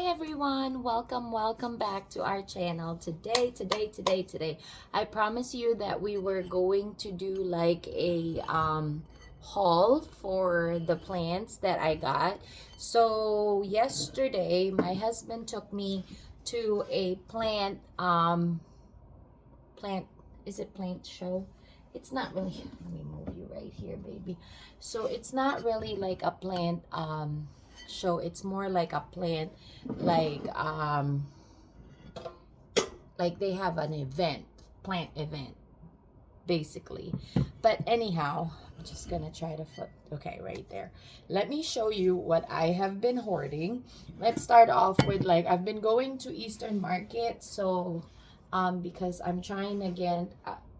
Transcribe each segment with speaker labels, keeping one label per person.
Speaker 1: everyone, welcome back to our channel. Today, I promise you that we were going to do like a haul for the plants that I got. So yesterday my husband took me to a plant is it plant show? It's not really, let me move you right here, baby. So it's not really like a plant show. It's more like a plant, like like they have an event, plant event basically. But anyhow, I'm just gonna try to flip. Okay, right there. Let me show you what I have been hoarding. Let's start off with, like, I've been going to Eastern Market, so because I'm trying again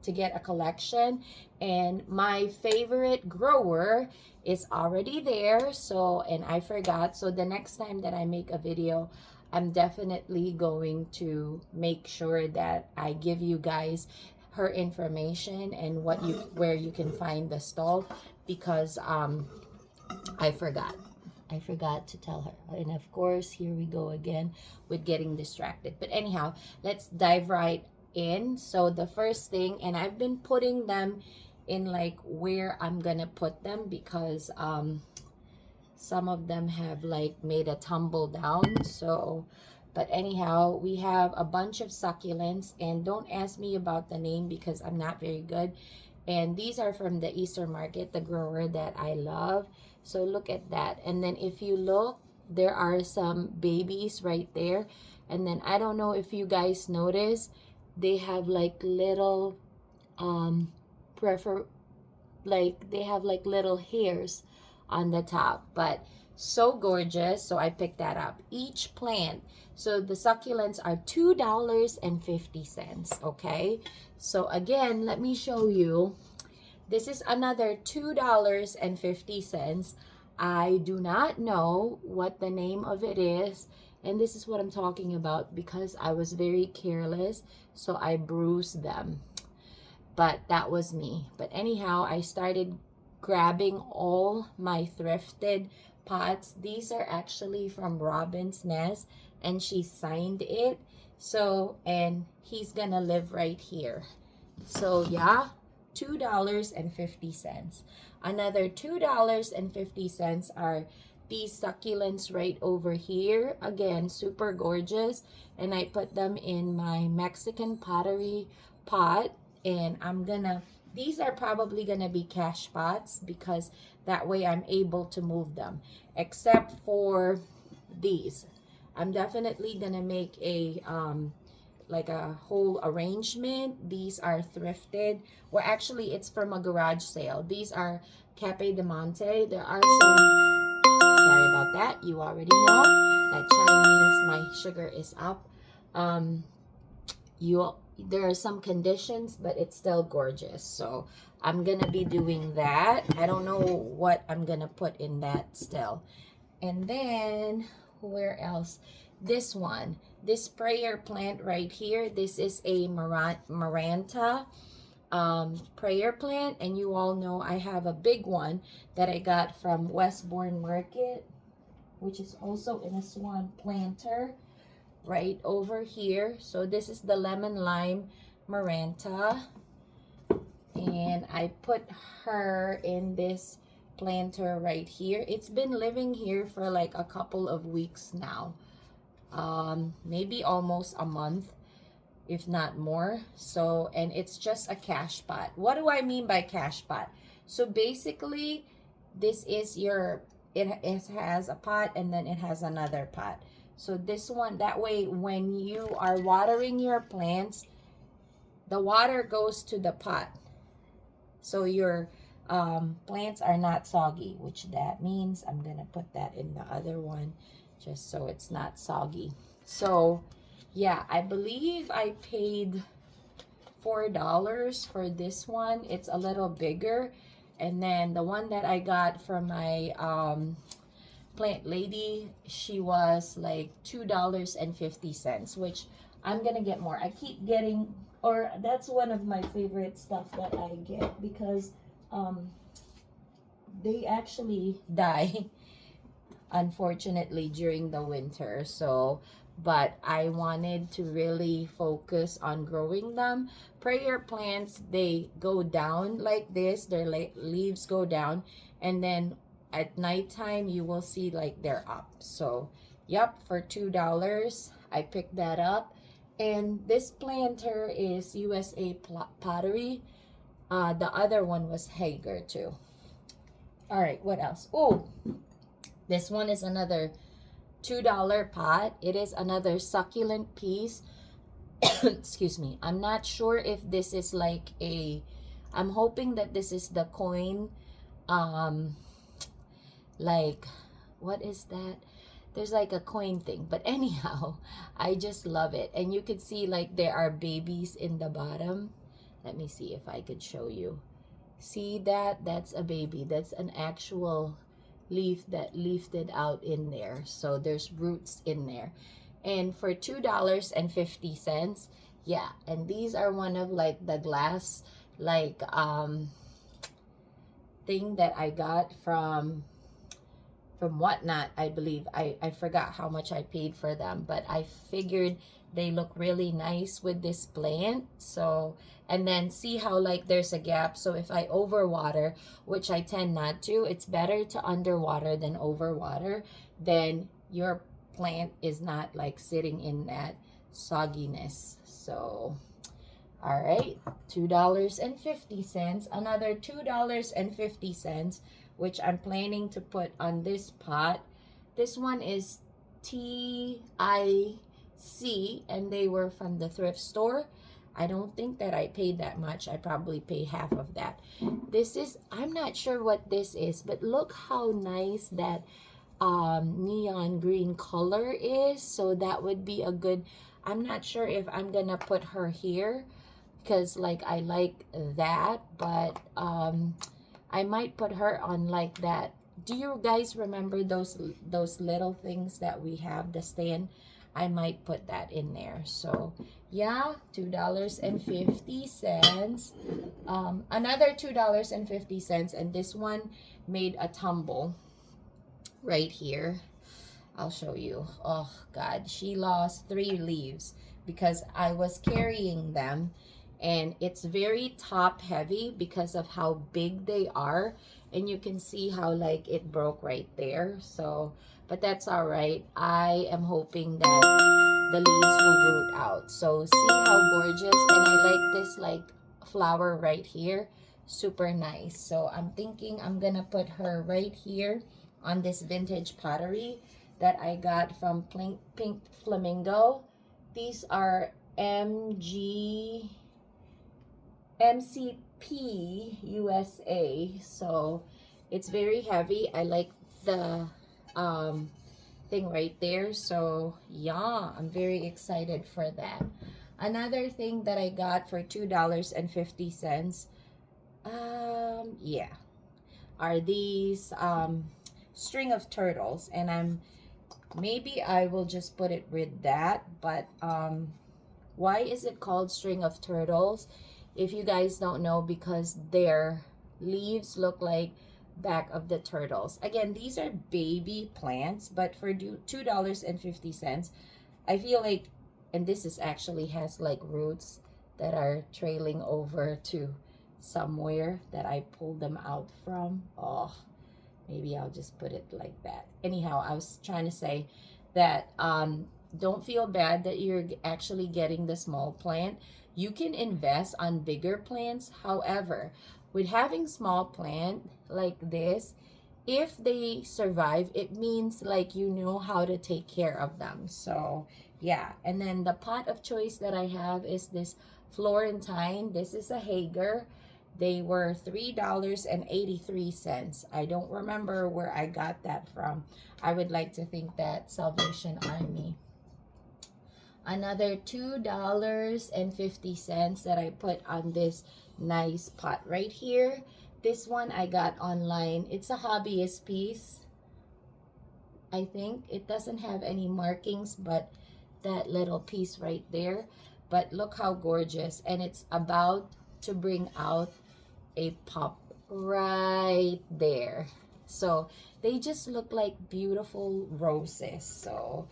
Speaker 1: to get a collection, and my favorite grower is already there. So, and I forgot, so the next time that I make a video, I'm definitely going to make sure that I give you guys her information and where you can find the stall, because I forgot. I forgot to tell her. And of course, here we go again with getting distracted. But anyhow, let's dive right in. So the first thing, and I've been putting them in like where I'm gonna put them, because some of them have like made a tumble down. So, but anyhow, we have a bunch of succulents, and don't ask me about the name because I'm not very good. And these are from the Eastern Market, the grower that I love. So look at that. And then if you look, there are some babies right there. And then I don't know if you guys notice, they have like little prefer like they have like little hairs on the top, but so gorgeous. So I picked that up. Each plant, so the succulents are $2.50. Okay, so again, let me show you. This is another $2.50. I do not know what the name of it is, and this is what I'm talking about, because I was very careless, so I bruised them. But that was me. But anyhow, I started grabbing all my thrifted pots. These are actually from Robin's Nest, and she signed it. So, and he's gonna live right here. So yeah, $2.50. Another $2.50 are these succulents right over here. Again, super gorgeous. And I put them in my Mexican pottery pot. And I'm gonna, these are probably gonna be cash pots, because that way I'm able to move them. Except for these. I'm definitely gonna make a like a whole arrangement. These are thrifted, or actually it's from a garage sale. These are Cape de Monte. There are some, sorry about that, you already know that chime means my sugar is up. There are some conditions, but it's still gorgeous. So I'm gonna be doing that. I don't know what I'm gonna put in that still. And then where else? This one, this prayer plant right here, this is a Maranta prayer plant, and you all know I have a big one that I got from Westbourne Market, which is also in a swan planter right over here. So this is the lemon lime Maranta, and I put her in this planter right here. It's been living here for like a couple of weeks now, maybe almost a month, if not more. So, and it's just a cash pot. What do I mean by cash pot? So basically, this is your, it has a pot, and then it has another pot. So this one, that way when you are watering your plants, the water goes to the pot, so your plants are not soggy, which that means I'm gonna put that in the other one just so it's not soggy. So yeah, I believe I paid $4 for this one. It's a little bigger. And then the one that I got from my plant lady, she was like $2.50, which I'm gonna get more. I keep getting, or that's one of my favorite stuff that I get, because they actually die unfortunately, during the winter. So, but I wanted to really focus on growing them. Prayer plants, they go down like this, their leaves go down, and then at nighttime you will see like they're up. So yep, for $2 I picked that up. And this planter is USA Pottery. The other one was Hager too. All right, what else? Oh, this one is another $2 pot. It is another succulent piece. Excuse me. I'm not sure if this is like a, I'm hoping that this is the coin, like, what is that? There's like a coin thing, but anyhow, I just love it. And you could see like there are babies in the bottom. Let me see if I could show you. See that? That's a baby. That's an actual leaf that leafed out in there. So there's roots in there. And for $2.50, yeah. And these are one of like the glass like thing that I got from Whatnot, I believe. I forgot how much I paid for them, but I figured they look really nice with this plant. So, and then see how like there's a gap. So if I overwater, which I tend not to, it's better to underwater than overwater. Then your plant is not like sitting in that sogginess. So, all right, $2.50. Another $2.50, which I'm planning to put on this pot. This one is TIC, and they were from the thrift store. I don't think that I paid that much. I probably paid half of that. This is, I'm not sure what this is, but look how nice that neon green color is. So that would be a good, I'm not sure if I'm gonna put her here because like I like that, but I might put her on like that. Do you guys remember those little things that we have, the stand? I might put that in there. So yeah, $2.50. Another $2.50, and this one made a tumble right here. I'll show you. Oh God, she lost 3 leaves because I was carrying them, and it's very top heavy because of how big they are, and you can see how like it broke right there. So, but that's all right. I am hoping that the leaves will root out. So see how gorgeous, and I like this like flower right here, super nice. So I'm thinking I'm gonna put her right here on this vintage pottery that I got from Pink Flamingo. These are MCP USA. So it's very heavy. I like the thing right there. So yeah, I'm very excited for that. Another thing that I got for $2.50, yeah, are these string of turtles, and maybe I will just put it with that. But why is it called string of turtles? If you guys don't know, because their leaves look like back of the turtles. Again, these are baby plants, but for $2.50, I feel like, and this is actually has like roots that are trailing over to somewhere that I pulled them out from. Oh, maybe I'll just put it like that. Anyhow, I was trying to say that don't feel bad that you're actually getting the small plant. You can invest on bigger plants. However, with having small plant like this, if they survive, it means like you know how to take care of them. So yeah, and then the pot of choice that I have is this Florentine. This is a Hager. They were $3.83. I don't remember where I got that from. I would like to think that Salvation Army. Another $2.50 that I put on this nice pot right here. This one I got online. It's a hobbyist piece. I think it doesn't have any markings, but that little piece right there. But look how gorgeous. And it's about to bring out a pop right there. So they just look like beautiful roses. So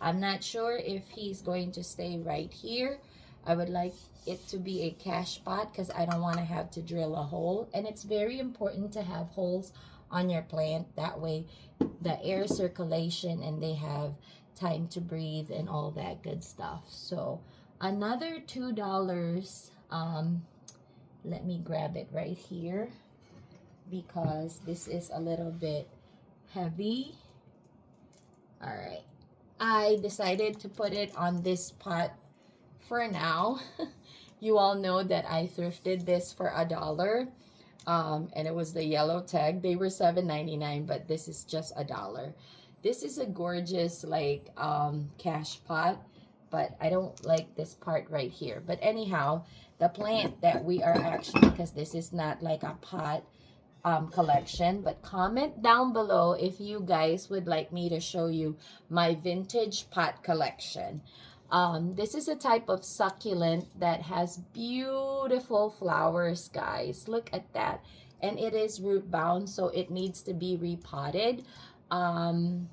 Speaker 1: I'm not sure if he's going to stay right here. I would like it to be a cash pot because I don't want to have to drill a hole. And it's very important to have holes on your plant. That way the air circulation and they have time to breathe and all that good stuff. So another $2. Let me grab it right here because this is a little bit heavy. All right. I decided to put it on this pot for now. You all know that I thrifted this for $1. And it was the yellow tag. They were $7.99, but this is just $1. This is a gorgeous like cash pot, but I don't like this part right here. But anyhow, the plant that we are actually, because this is not like a pot collection, but comment down below if you guys would like me to show you my vintage pot collection. This is a type of succulent that has beautiful flowers, guys. Look at that. And it is root bound, so it needs to be repotted. I'm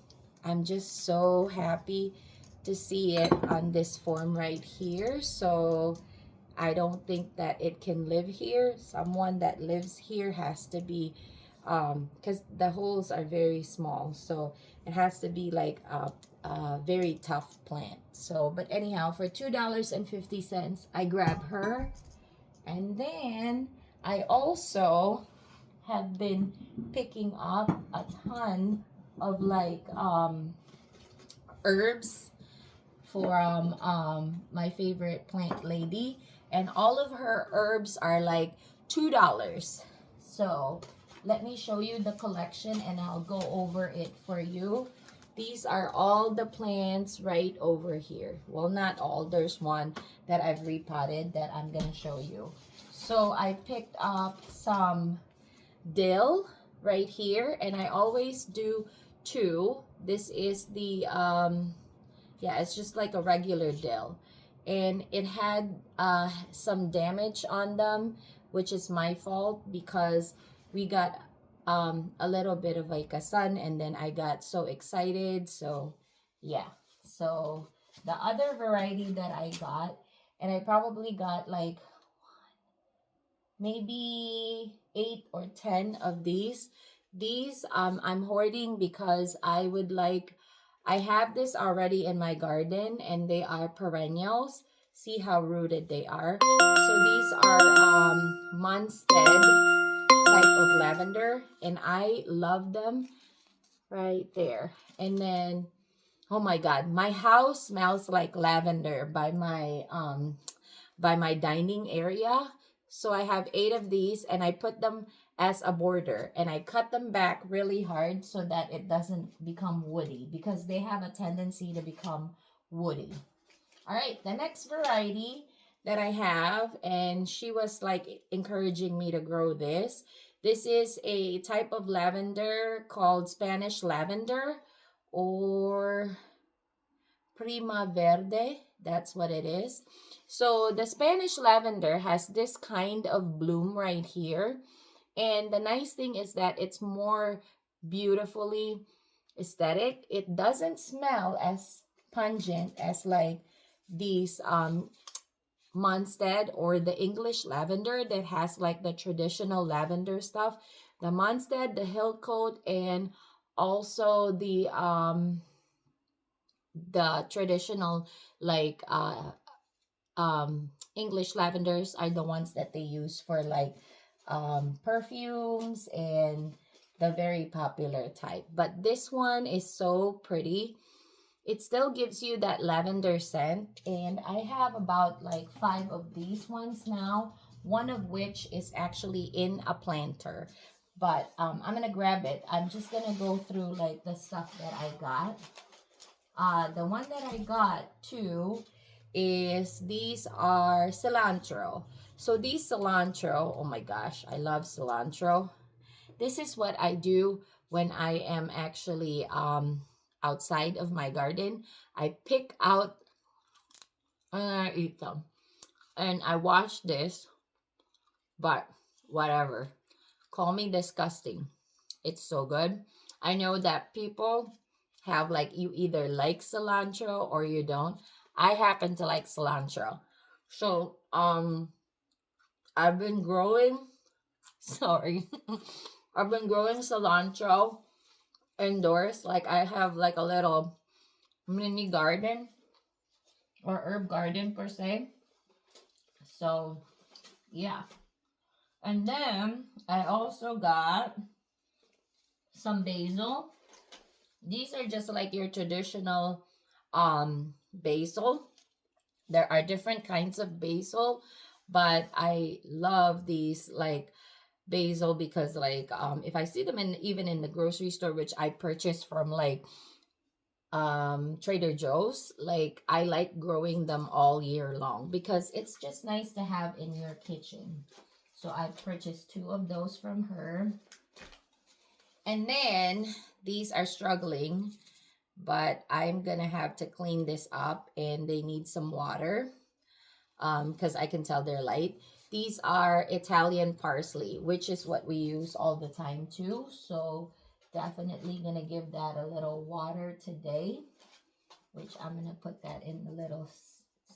Speaker 1: just so happy to see it on this form right here. So I don't think that it can live here. Someone that lives here has to be, because the holes are very small, so it has to be like a very tough plant. So, but anyhow, for $2.50, I grab her. And then I also have been picking up a ton of like herbs from my favorite plant lady, and all of her herbs are like $2. So let me show you the collection and I'll go over it for you. These are all the plants right over here. Well, not all. There's one that I've repotted that I'm gonna show you. So I picked up some dill right here, and I always do 2. This is the yeah, it's just like a regular dill, and it had some damage on them, which is my fault because we got a little bit of like a sun, and then I got so excited. So yeah, so the other variety that I got, and I probably got like maybe 8 or 10 of these. I'm hoarding because I have this already in my garden, and they are perennials. See how rooted they are. So these are Munstead type of lavender, and I love them right there. And then, oh my God, my house smells like lavender by my dining area. So I have 8 of these, and I put them as a border, and I cut them back really hard so that it doesn't become woody, because they have a tendency to become woody. All right, the next variety that I have, and she was like encouraging me to grow this. This is a type of lavender called Spanish lavender, or Prima Verde. That's what it is. So the Spanish lavender has this kind of bloom right here. And the nice thing is that it's more beautifully aesthetic. It doesn't smell as pungent as like these Munstead or the English lavender that has like the traditional lavender stuff. The Munstead, the Hill Coat, and also the traditional like English lavenders are the ones that they use for like perfumes and the very popular type. But this one is so pretty. It still gives you that lavender scent, and I have about like 5 of these ones now, one of which is actually in a planter. But I'm gonna grab it. I'm just gonna go through like the stuff that I got. The one that I got too is these are cilantro. So these cilantro, oh my gosh, I love cilantro. This is what I do when I am actually outside of my garden. I pick out and I eat them. And I wash this, but whatever. Call me disgusting. It's so good. I know that people have like, you either like cilantro or you don't. I happen to like cilantro. So, I've been growing, sorry. I've been growing cilantro indoors. Like I have like a little mini garden or herb garden per se. So, yeah. And then I also got some basil. These are just like your traditional basil. There are different kinds of basil, but I love these like basil because like if I see them in even in the grocery store, which I purchase from like Trader Joe's, like I like growing them all year long because it's just nice to have in your kitchen. So I purchased 2 of those from her. And then these are struggling, but I'm gonna have to clean this up and they need some water because I can tell they're light. These are Italian parsley, which is what we use all the time too. So definitely gonna give that a little water today, which I'm gonna put that in the little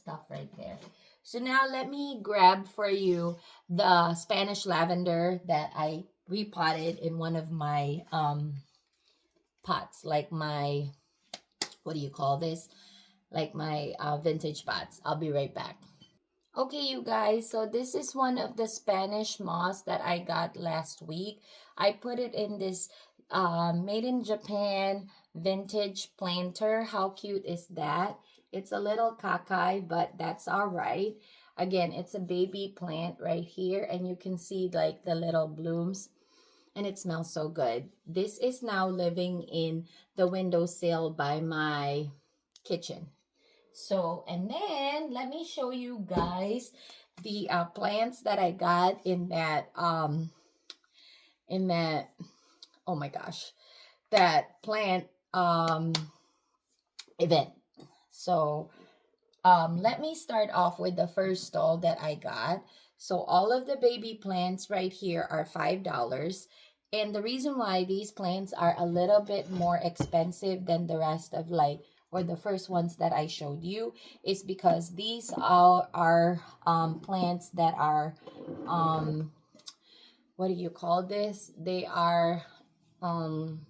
Speaker 1: stuff right there. So now let me grab for you the Spanish lavender that I repotted in one of my pots, like my, what do you call this? Like my vintage pots. I'll be right back. Okay, you guys, so this is one of the Spanish moss that I got last week. I put it in this made in Japan vintage planter. How cute is that? It's a little cockeye, but that's all right. Again, it's a baby plant right here, and you can see like the little blooms, and it smells so good. This is now living in the windowsill by my kitchen. So, and then let me show you guys the plants that I got in that, oh my gosh, that plant event. So, let me start off with the first stall that I got. So all of the baby plants right here are $5. And the reason why these plants are a little bit more expensive than the rest of like, or the first ones that I showed you, is because these are plants that are, what do you call this? They are um,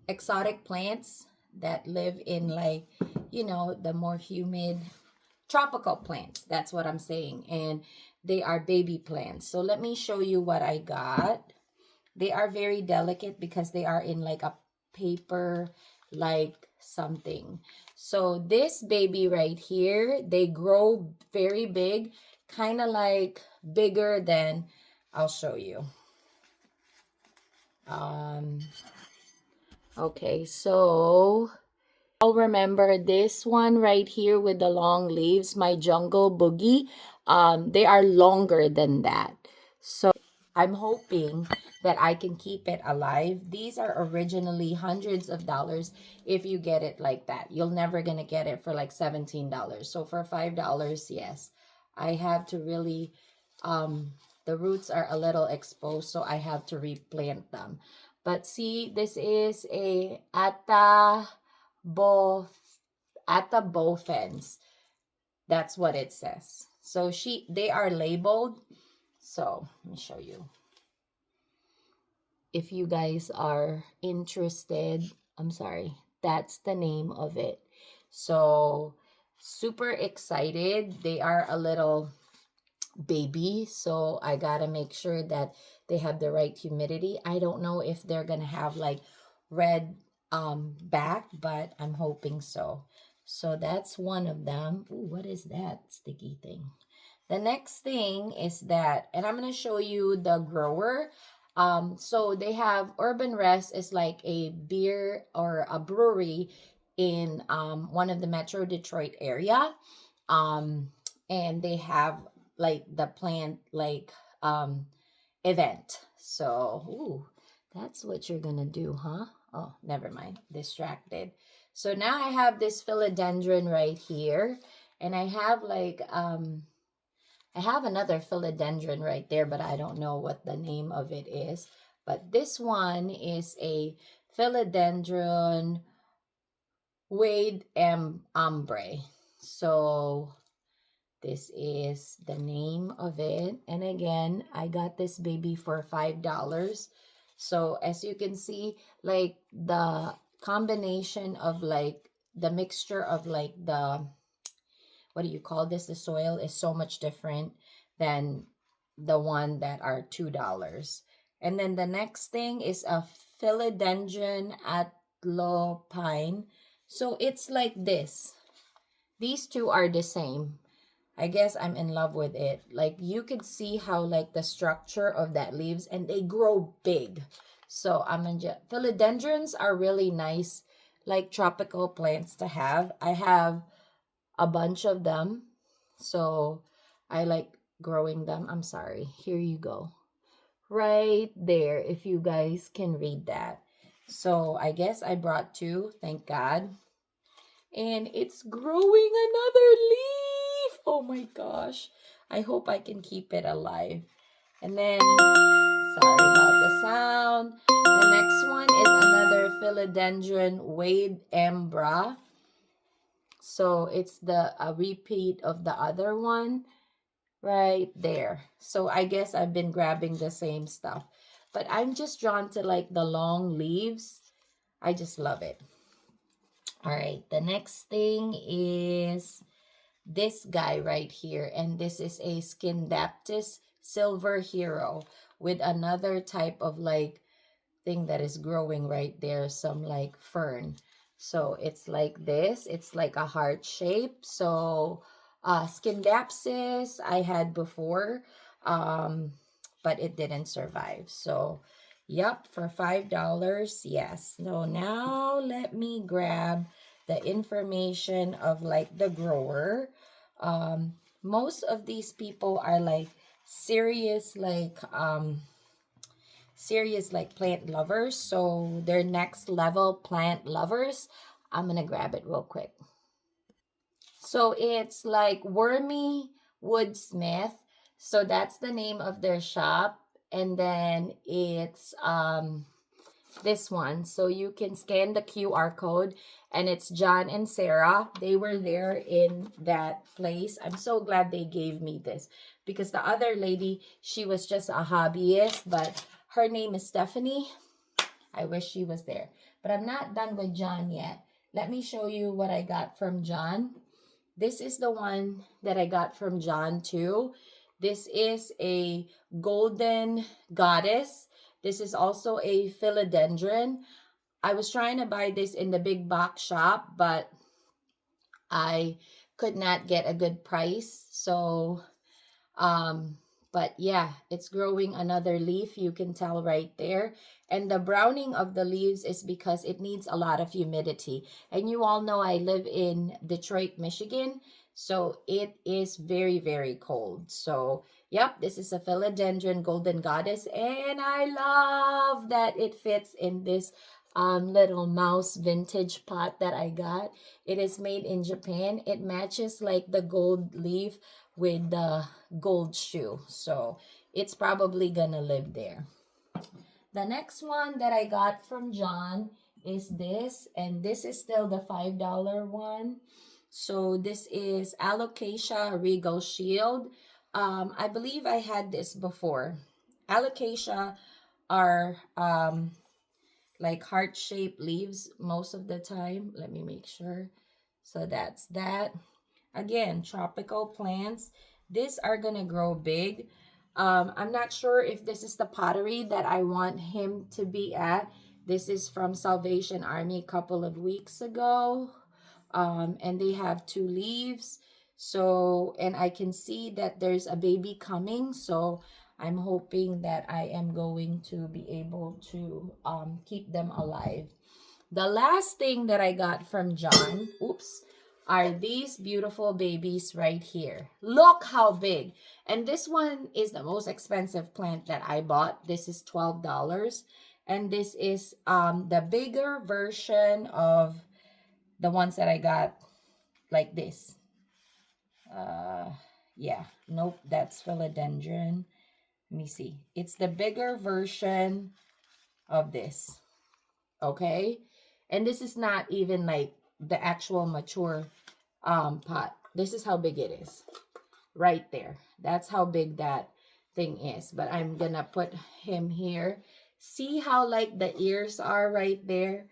Speaker 1: exotic plants that live in like, the more humid tropical plants. That's what I'm saying. And they are baby plants. So let me show you what I got. They are very delicate because they are in like a paper like something. So this baby right here, they grow very big, kind of like bigger than, I'll show you. Okay, so I'll remember this one right here with the long leaves, my jungle boogie. They are longer than that. So I'm hoping that I can keep it alive. These are originally hundreds of dollars if you get it like that. You're never gonna get it for like $17. So for $5, yes. I have to really, the roots are a little exposed, so I have to replant them. But see, this is a Atabofens. That's what it says. So they are labeled. So let me show you. If you guys are interested, I'm sorry, that's the name of it. So super excited. They are a little baby, so I gotta make sure that they have the right humidity. I don't know if they're gonna have like red back, but I'm hoping so. So that's one of them. Ooh, what is that sticky thing? The next thing is that, and I'm gonna show you the grower. So they have Urban Rest is like a beer or a brewery in one of the Metro Detroit area. And they have like the plant like event. So, ooh, that's what you're gonna do, huh? Oh, never mind. Distracted. So now I have this philodendron right here, and I have like I have another philodendron right there, but I don't know what the name of it is. But this one is a philodendron Wade Ambre. So this is the name of it. And again, I got this baby for $5. So as you can see, like the combination of like the mixture of like the, what do you call this? The soil is so much different than the one that are $2. And then the next thing is a philodendron atlopine. So it's like this. These two are the same. I guess I'm in love with it. Like you could see how like the structure of that leaves, and they grow big. So philodendrons are really nice, like tropical plants to have. I have a bunch of them. So I like growing them. I'm sorry. Here you go. Right there, if you guys can read that. So I guess I brought two, thank God. And it's growing another leaf. Oh my gosh. I hope I can keep it alive. And then, sorry about the sound. The next one is another philodendron Wade Ambra. So it's a repeat of the other one right there. So I guess I've been grabbing the same stuff. But I'm just drawn to like the long leaves. I just love it. All right, the next thing is this guy right here, and this is a Scindaptus Silver Hero with another type of like thing that is growing right there, some like fern. So it's like this, it's like a heart shape. So Scindapsus I had before, but it didn't survive. So yep, for $5. Yes. So now let me grab the information of like the grower. Most of these people are like serious like plant lovers, so they're next level plant lovers. I'm gonna grab it real quick. So it's like Wormy Woodsmith, so that's the name of their shop. And then it's this one, so you can scan the QR code, and it's John and Sarah. They were there in that place. I'm so glad they gave me this, because the other lady, she was just a hobbyist, but her name is Stephanie. I wish she was there, but I'm not done with John yet. Let me show you what I got from John. This is the one that I got from John too. This is a golden goddess. This is also a philodendron. I was trying to buy this in the big box shop, but I could not get a good price. So, but yeah, it's growing another leaf. You can tell right there. And the browning of the leaves is because it needs a lot of humidity. And you all know I live in Detroit, Michigan. So it is very, very cold. So, yep, this is a philodendron golden goddess. And I love that it fits in this little mouse vintage pot that I got. It is made in Japan. It matches like the gold leaf with the gold shoe. So it's probably gonna live there. The next one that I got from John is this, and this is still the $5 one. So this is Alocasia Regal Shield. I believe I had this before. Alocasia are like heart-shaped leaves most of the time. Let me make sure. So that's that. Again, tropical plants. These are gonna grow big. I'm not sure if this is the pottery that I want him to be at. This is from Salvation Army a couple of weeks ago. And they have two leaves. So, and I can see that there's a baby coming. So I'm hoping that I am going to be able to keep them alive. The last thing that I got from John, oops, are these beautiful babies right here. Look how big. And this one is the most expensive plant that I bought. This is $12. And this is the bigger version of the ones that I got like this. Yeah, nope, that's philodendron. Let me see. It's the bigger version of this. Okay, and this is not even like the actual mature pot. This is how big it is right there. That's how big that thing is. But I'm gonna put him here. See how like the ears are right there?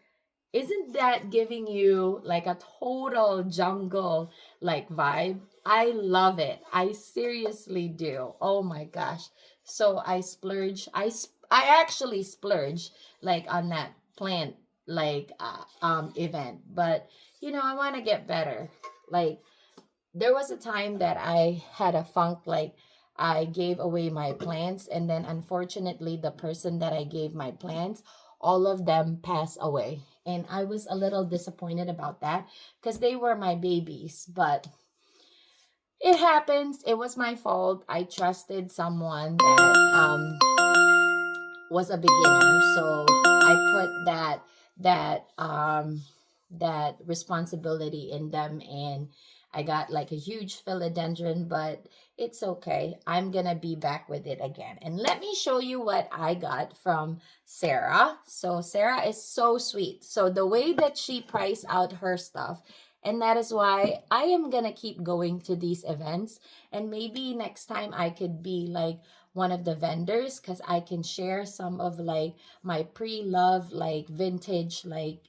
Speaker 1: Isn't that giving you like a total jungle like vibe? I love it. I seriously do. Oh my gosh. So I splurge. I actually splurge like on that plant like event. But you know, I want to get better. Like there was a time that I had a funk like I gave away my plants, and then unfortunately the person that I gave my plants, all of them passed away. And I was a little disappointed about that because they were my babies, but it happens. It was my fault. I trusted someone that was a beginner, so I put that responsibility in them, and I got like a huge philodendron, but it's okay. I'm gonna be back with it again. And let me show you what I got from Sarah. So Sarah is so sweet. So the way that she priced out her stuff, and that is why I am gonna keep going to these events, and maybe next time I could be like one of the vendors because I can share some of like my pre-love like vintage like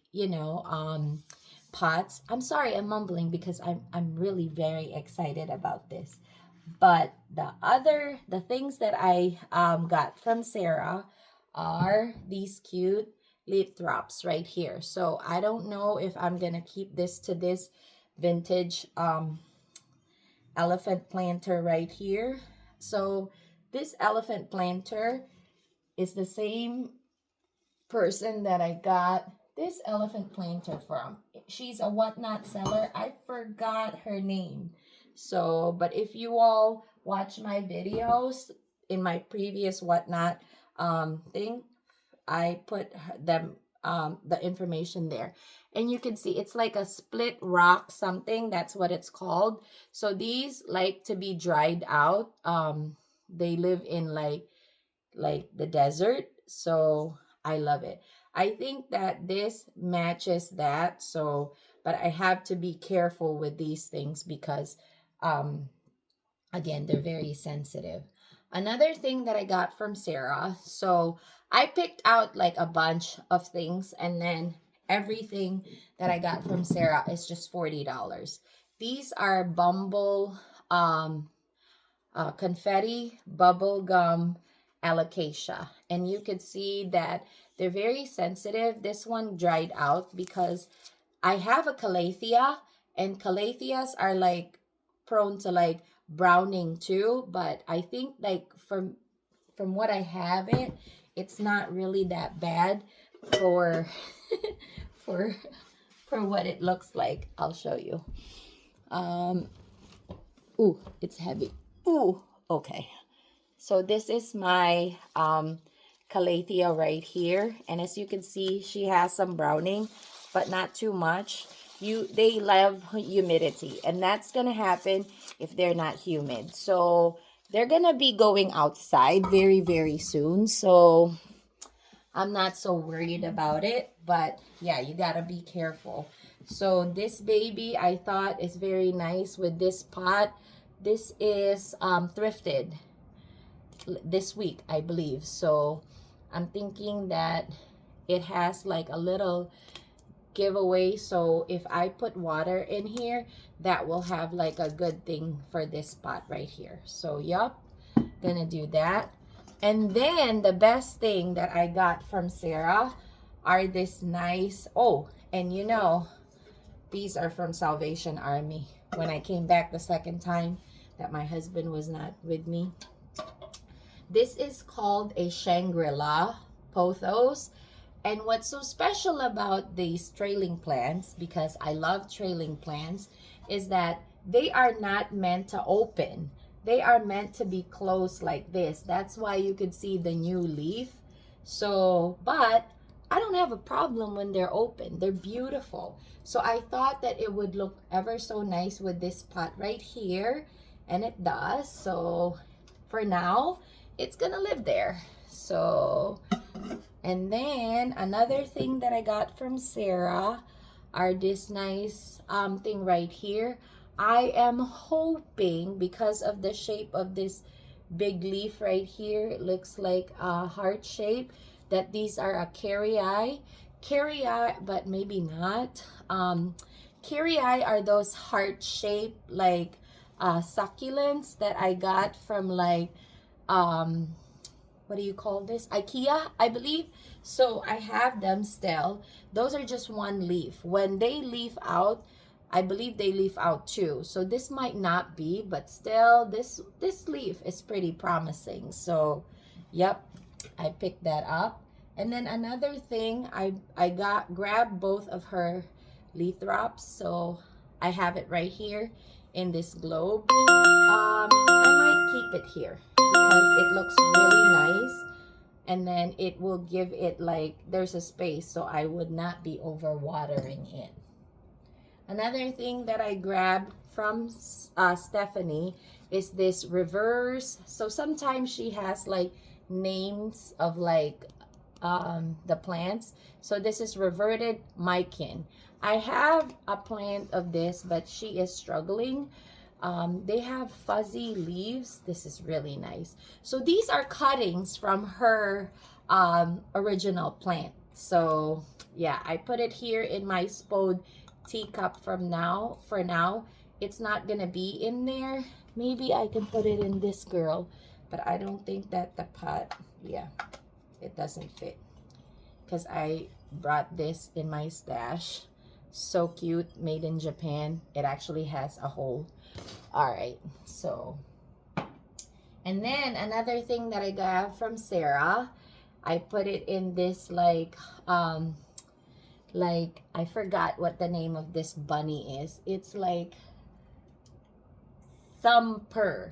Speaker 1: pots. I'm sorry I'm mumbling because I'm really very excited about this. But the things that I got from Sarah are these cute leaf drops right here. So I don't know if I'm gonna keep this vintage elephant planter right here. So this elephant planter is the same person that I got this elephant planter from. She's a whatnot seller. I forgot her name. So, but if you all watch my videos in my previous whatnot thing, I put them the information there, and you can see it's like a split rock something. That's what it's called. So these like to be dried out. They live in like the desert, so I love it. I think that this matches that. So but I have to be careful with these things because um again, they're very sensitive. Another thing that I got from Sarah, so I picked out like a bunch of things, and then everything that I got from Sarah is just $40. These are Bumble confetti bubble gum alocasia, and you could see that they're very sensitive. This one dried out because I have a calathea, and calatheas are like prone to like browning too, but I think like from what I have it's not really that bad for for for what it looks like. I'll show you. um Ooh, it's heavy. Ooh, okay. So this is my calathea right here, and as you can see, she has some browning, but not too much. They love humidity, and that's gonna happen if they're not humid. So they're gonna be going outside very, very soon. So I'm not so worried about it, but yeah, you gotta be careful. So this baby I thought is very nice with this pot. This is thrifted this week, I believe. So I'm thinking that it has like a little giveaway. So if I put water in here, that will have like a good thing for this pot right here. So yup, gonna do that. And then the best thing that I got from Sarah are this nice, oh, and you know, these are from Salvation Army. When I came back the second time that my husband was not with me. This is called a Shangri-La pothos. And what's so special about these trailing plants, because I love trailing plants, is that they are not meant to open. They are meant to be closed like this. That's why you could see the new leaf. So, but I don't have a problem when they're open. They're beautiful. So I thought that it would look ever so nice with this pot right here. And it does. So for now, it's gonna live there. So, and then another thing that I got from Sarah are this nice thing right here. I am hoping, because of the shape of this big leaf right here, it looks like a heart shape, that these are a carrii, but maybe not. Carrii are those heart shaped like succulents that I got from like what do you call this, IKEA, I believe. So I have them still. Those are just one leaf. When they leaf out, I believe they leaf out too. So this might not be, but still this leaf is pretty promising. So yep, I picked that up. And then another thing, I grabbed both of her Leathrops. So I have it right here in this globe. I might keep it here because it looks really nice, and then it will give it like there's a space, so I would not be over watering it. Another thing that I grabbed from Stephanie is this reverse. So sometimes she has like names of like the plants. So this is reverted Maikin. I have a plant of this, but she is struggling. They have fuzzy leaves. This is really nice. So these are cuttings from her original plant. So yeah, I put it here in my Spode teacup for now. It's not gonna be in there. Maybe I can put it in this girl, but I don't think that the pot, yeah, it doesn't fit because I brought this in my stash. So cute, made in Japan. It actually has a hole. All right, so, and then another thing that I got from Sarah, I put it in this like I forgot what the name of this bunny is. It's like Thumper.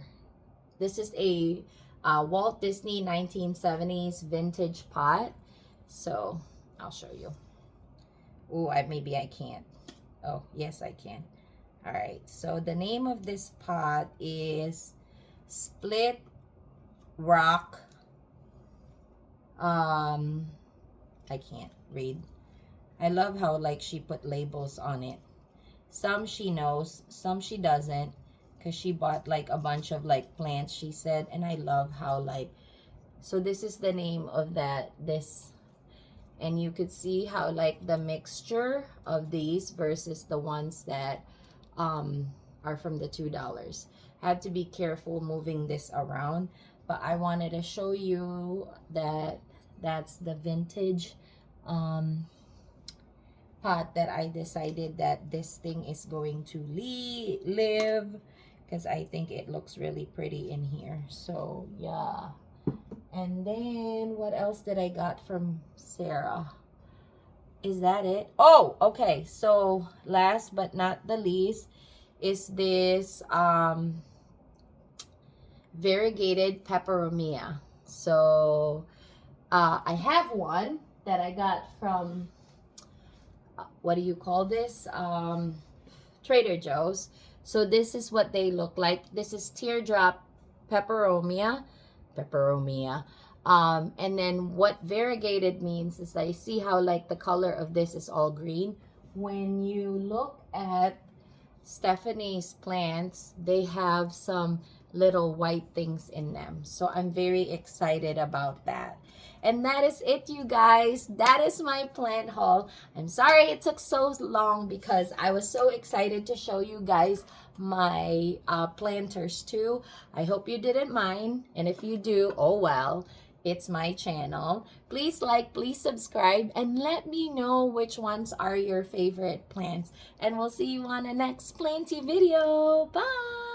Speaker 1: This is a Walt Disney 1970s vintage pot. So I'll show you. Oh, maybe I can't. Oh, yes, I can. All right, so the name of this pot is Split Rock. I can't read. I love how like she put labels on it. Some she knows, some she doesn't, because she bought like a bunch of like plants, she said. And I love how like, so this is the name of this. And you could see how like the mixture of these versus the ones that are from the $2. I have to be careful moving this around, but I wanted to show you that that's the vintage pot that I decided that this thing is going to live, because I think it looks really pretty in here. So yeah. And then what else did I got from Sarah? Is that it? Oh, okay. So last but not the least is this variegated peperomia. So I have one that I got from what do you call this? Trader Joe's. So this is what they look like. This is teardrop peperomia. And then what variegated means is I see how like the color of this is all green. When you look at Stephanie's plants, they have some little white things in them. So I'm very excited about that. And that is it, you guys. That is my plant haul. I'm sorry it took so long because I was so excited to show you guys my planters too. I hope you didn't mind. And if you do, oh well. It's my channel. Please like, please subscribe, and let me know which ones are your favorite plants. And we'll see you on the next planty video. Bye!